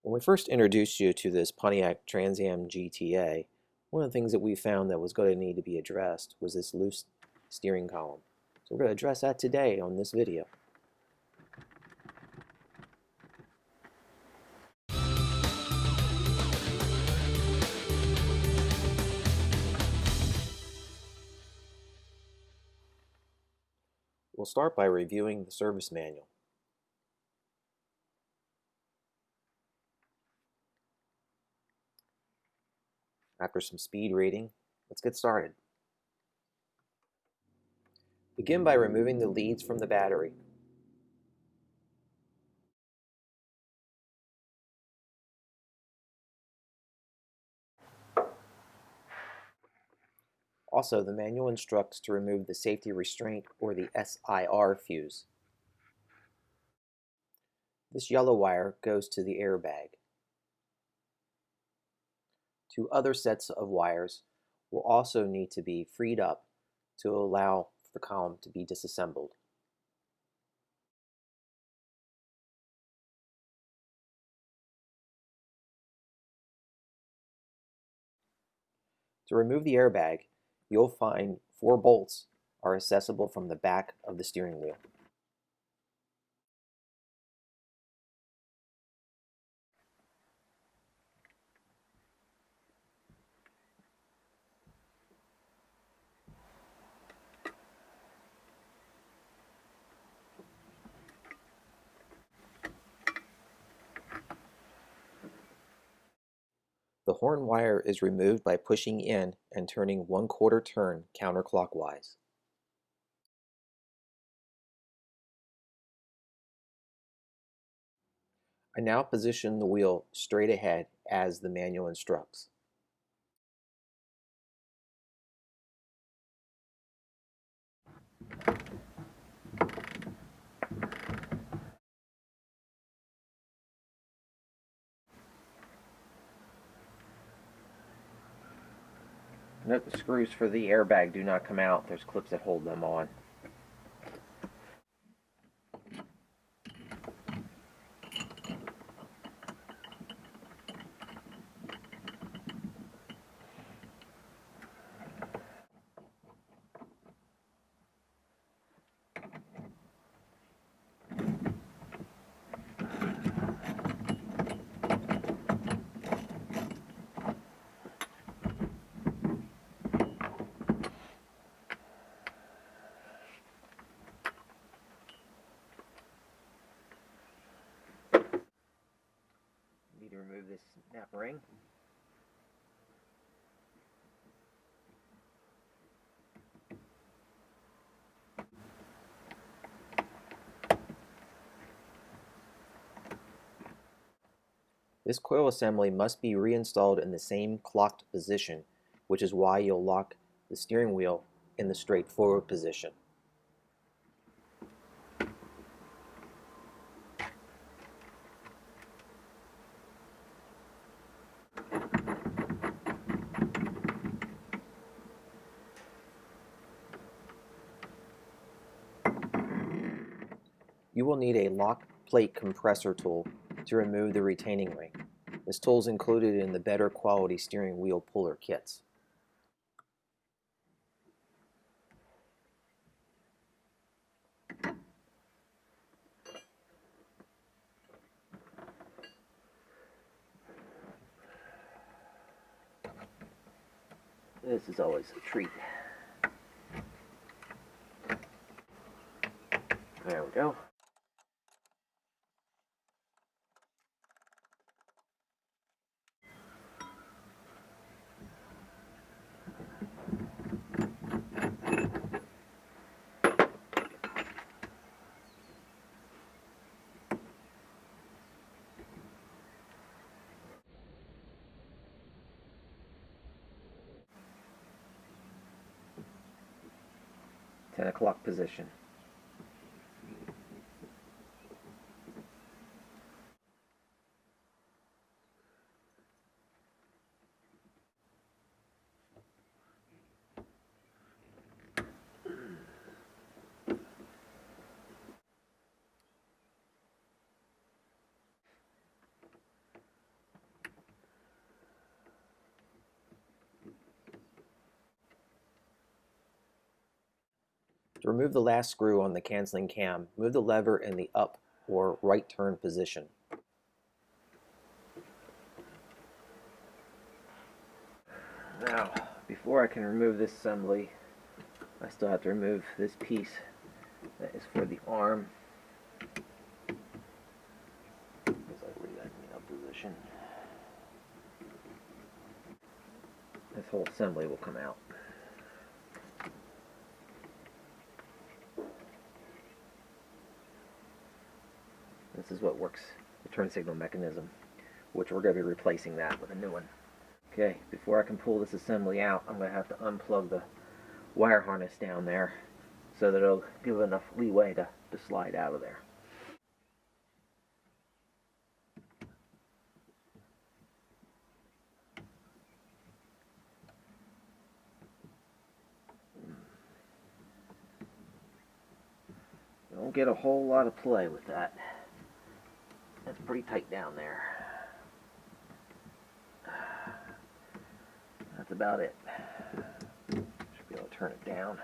When we first introduced you to this Pontiac Trans Am GTA, one of the things that we found that was going to need to be addressed was this loose steering column. So we're going to address that today on this video. We'll start by reviewing the service manual. After some speed reading, let's get started. Begin by removing the leads from the battery. Also, the manual instructs to remove the safety restraint or the SIR fuse. This yellow wire goes to the airbag. Two other sets of wires will also need to be freed up to allow the column to be disassembled. To remove the airbag, you'll find 4 bolts are accessible from the back of the steering wheel. The horn wire is removed by pushing in and turning 1/4 turn counterclockwise. I now position the wheel straight ahead as the manual instructs. Note the screws for the airbag do not come out. There's clips that hold them on. Need to remove this snap ring. This coil assembly must be reinstalled in the same clocked position, which is why you'll lock the steering wheel in the straight forward position. You will need a lock plate compressor tool to remove the retaining ring. This tool is included in the better quality steering wheel puller kits. This is always a treat. There we go. Ten o'clock position. To remove the last screw on the canceling cam, move the lever in the up or right turn position. Now, before I can remove this assembly, I still have to remove this piece that is for the arm. As I read that in up position, this whole assembly will come out. This is what works the turn signal mechanism, which we're going to be replacing that with a new one. Okay, before I can pull this assembly out, I'm going to have to unplug the wire harness down there so that it'll give enough leeway to slide out of there. Don't get a whole lot of play with that. That's pretty tight down there. That's about it. Should be able to turn it down.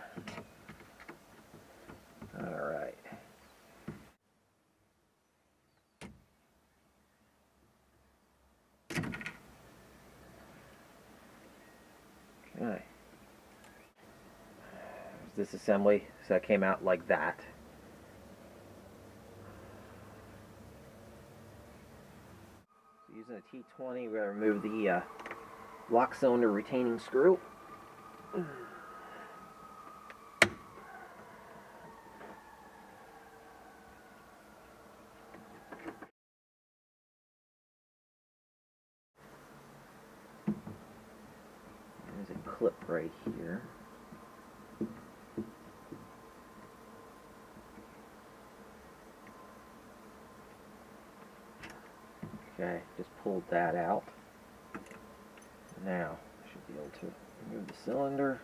Alright. Okay. There's this assembly, so that came out like that. So using a T20, we're going to remove the lock cylinder retaining screw. There's a clip right here. Okay, just pulled that out. Now, I should be able to remove the cylinder.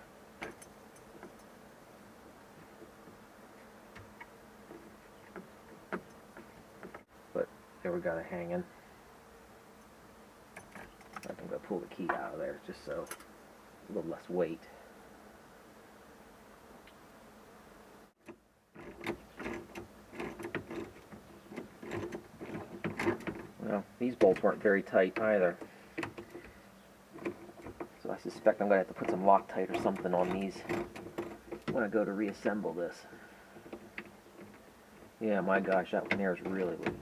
But there we got it hanging. I'm going to pull the key out of there just so a little less weight. Well, these bolts weren't very tight either. So I suspect I'm going to have to put some Loctite or something on these when I go to reassemble this. Yeah, my gosh, that one there is really loose.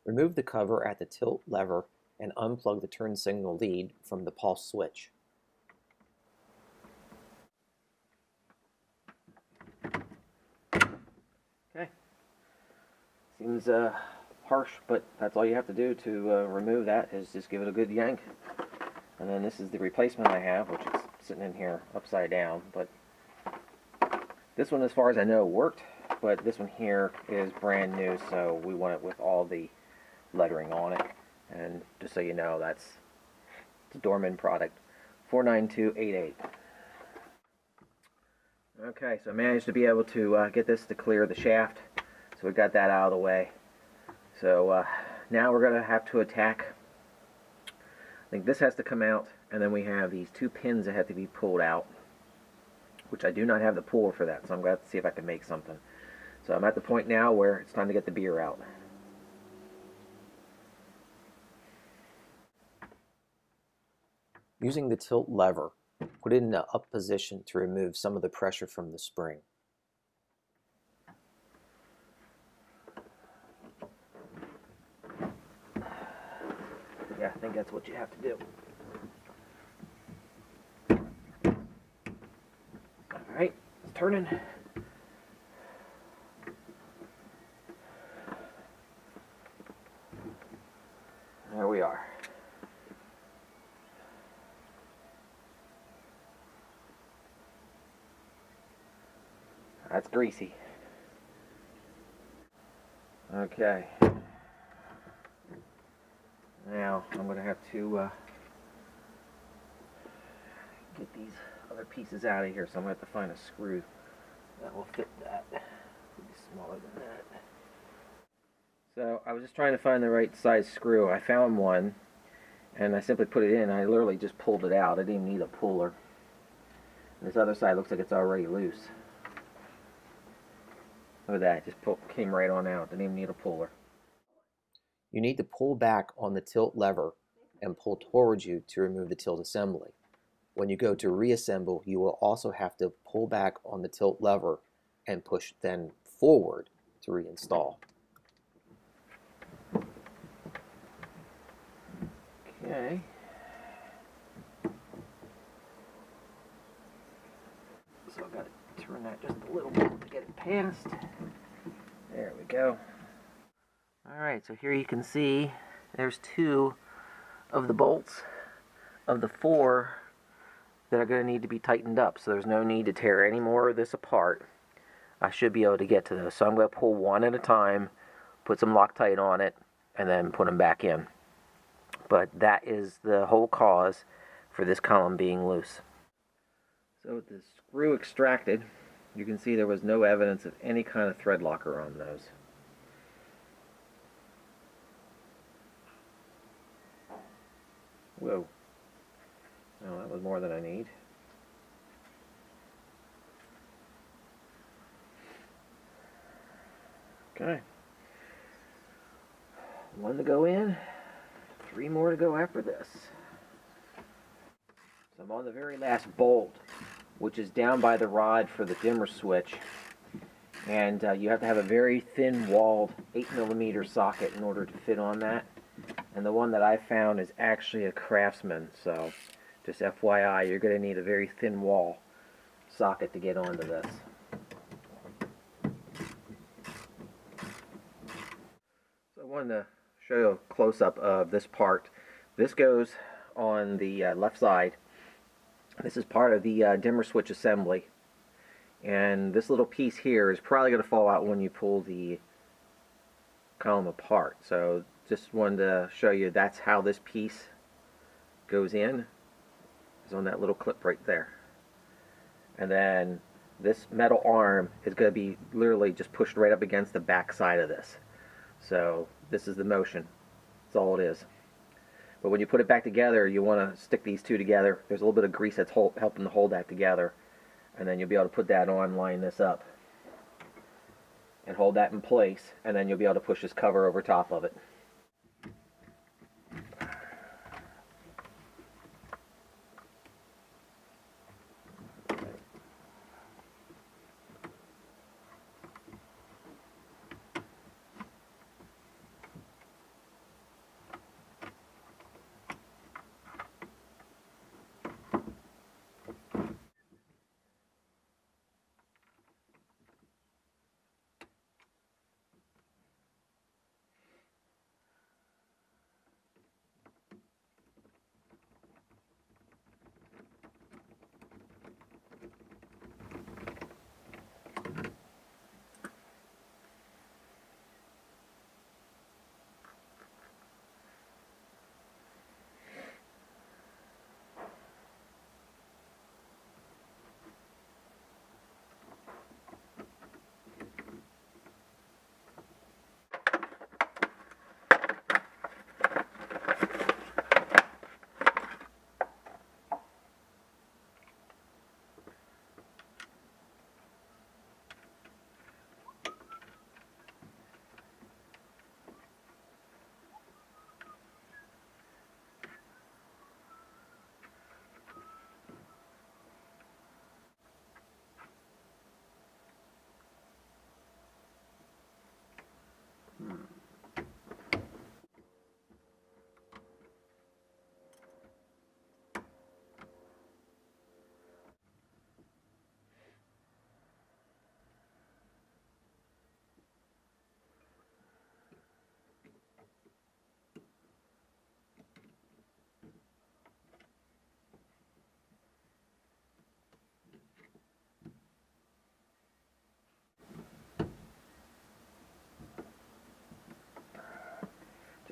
Remove the cover at the tilt lever and unplug the turn signal lead from the pulse switch. Okay. Seems harsh, but that's all you have to do to remove that is just give it a good yank. And then this is the replacement I have, which is sitting in here upside down. But this one, as far as I know, worked. But this one here is brand new, so we want it with all the lettering on it. And just so you know, it's a Dorman product, 49288. Okay, so I managed to be able to get this to clear the shaft, so we got that out of the way. So now we're going to have to attack. I think this has to come out, and then we have these two pins that have to be pulled out, which I do not have the puller for that, so I'm going to have to see if I can make something. So I'm at the point now where it's time to get the beer out. Using the tilt lever, put it in the up position to remove some of the pressure from the spring. Yeah, I think that's what you have to do. Alright, it's turning. There we are. That's greasy. Okay. Now I'm going to have to get these other pieces out of here, so I'm going to have to find a screw that will fit that. It'll be smaller than that. So I was just trying to find the right size screw. I found one, and I simply put it in. I literally just pulled it out. I didn't even need a puller. And this other side looks like it's already loose. Look at that, it just came right on out. Didn't even need a puller. You need to pull back on the tilt lever and pull towards you to remove the tilt assembly. When you go to reassemble, you will also have to pull back on the tilt lever and push then forward to reinstall. Okay. So I've got to turn that just a little bit to get it past. There we go. Alright, so here you can see there's 2 of the bolts of the 4 that are going to need to be tightened up. So there's no need to tear any more of this apart. I should be able to get to those. So I'm going to pull one at a time, put some Loctite on it, and then put them back in. But that is the whole cause for this column being loose. So with the screw extracted, you can see there was no evidence of any kind of thread locker on those. Whoa. Oh, that was more than I need. Okay. 1 to go in, 3 more to go after this. So I'm on the very last bolt, which is down by the rod for the dimmer switch. And you have to have a very thin walled 8mm socket in order to fit on that. And the one that I found is actually a Craftsman, so just FYI, you're going to need a very thin wall socket to get onto this. So I wanted to show you a close-up of this part. This goes on the left side. This is part of the dimmer switch assembly. And this little piece here is probably going to fall out when you pull the column apart. So just wanted to show you that's how this piece goes in. It's on that little clip right there. And then this metal arm is going to be literally just pushed right up against the back side of this. So this is the motion. That's all it is. But when you put it back together, you want to stick these 2 together. There's a little bit of grease that's helping to hold that together. And then you'll be able to put that on, line this up, and hold that in place. And then you'll be able to push this cover over top of it.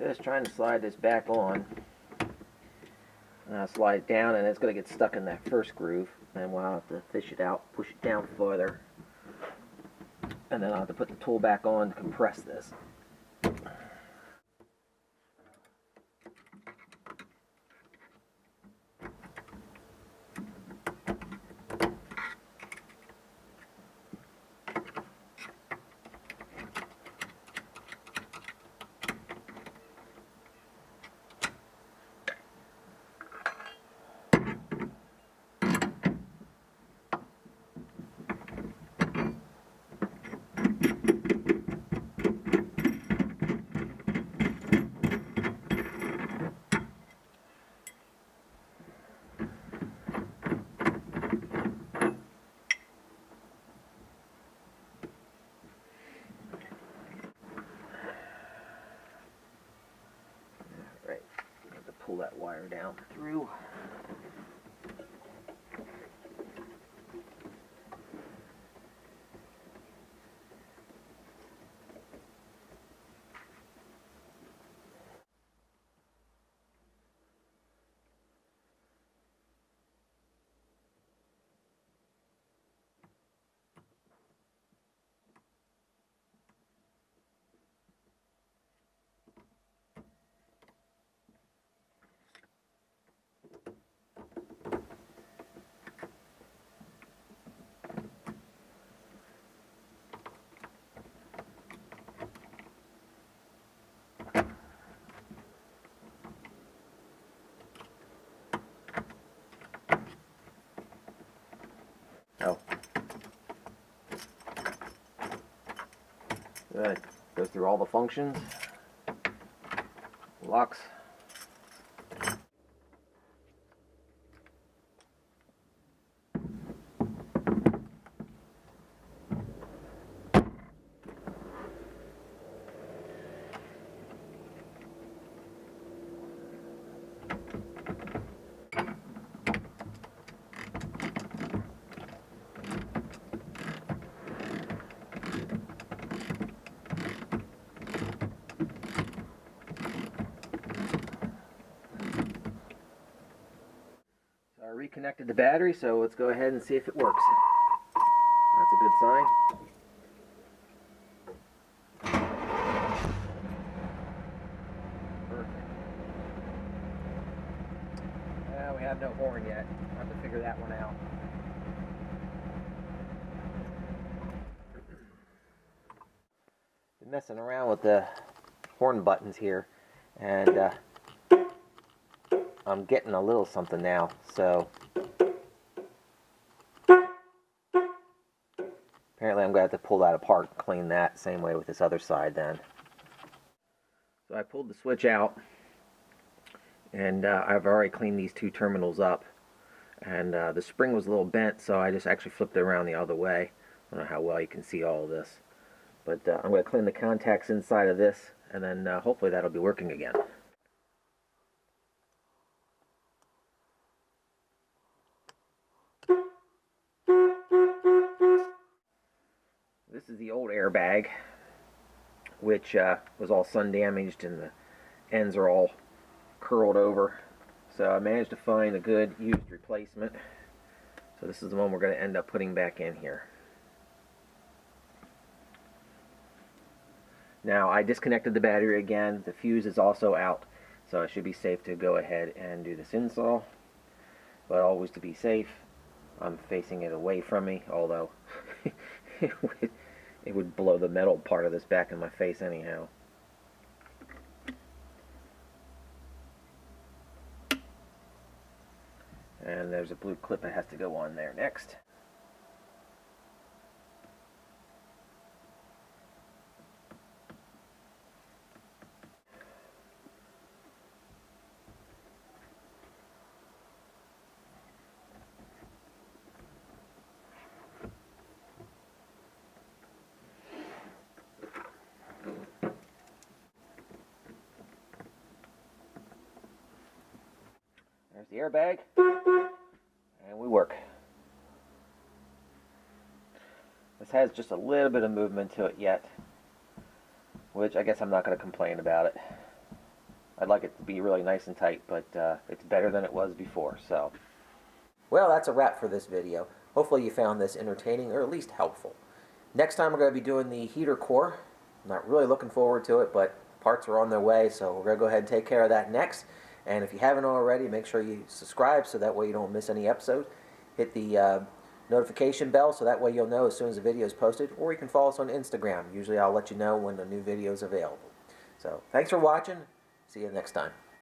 Just trying to slide this back on. Slide it down, and it's going to get stuck in that first groove. Then we'll have to fish it out, push it down further, and then I'll have to put the tool back on to compress this. Pull that wire down through. Oh. Good. Goes through all the functions. Locks. I reconnected the battery, so let's go ahead and see if it works. That's a good sign. Perfect. We have no horn yet. I'll have to figure that one out. Been messing around with the horn buttons here, and I'm getting a little something now, so apparently I'm going to have to pull that apart and clean that same way with this other side then. So I pulled the switch out, and I've already cleaned these two terminals up, and the spring was a little bent, so I just actually flipped it around the other way. I don't know how well you can see all of this, but I'm going to clean the contacts inside of this, and then hopefully that'll be working again. This is the old airbag, which was all sun damaged and the ends are all curled over. So I managed to find a good used replacement. So this is the one we're going to end up putting back in here. Now I disconnected the battery again. The fuse is also out, so it should be safe to go ahead and do this install. But always to be safe, I'm facing it away from me, although it would blow the metal part of this back in my face anyhow. And there's a blue clip that has to go on there next. There's the airbag, and we work. This has just a little bit of movement to it yet, which I guess I'm not going to complain about it. I'd like it to be really nice and tight, but it's better than it was before. So, well, that's a wrap for this video. Hopefully you found this entertaining or at least helpful. Next time we're going to be doing the heater core. I'm not really looking forward to it, but parts are on their way, so we're going to go ahead and take care of that next. And if you haven't already, make sure you subscribe so that way you don't miss any episode. Hit the notification bell so that way you'll know as soon as the video is posted, or you can follow us on Instagram. Usually I'll let you know when a new video is available. So thanks for watching. See you next time.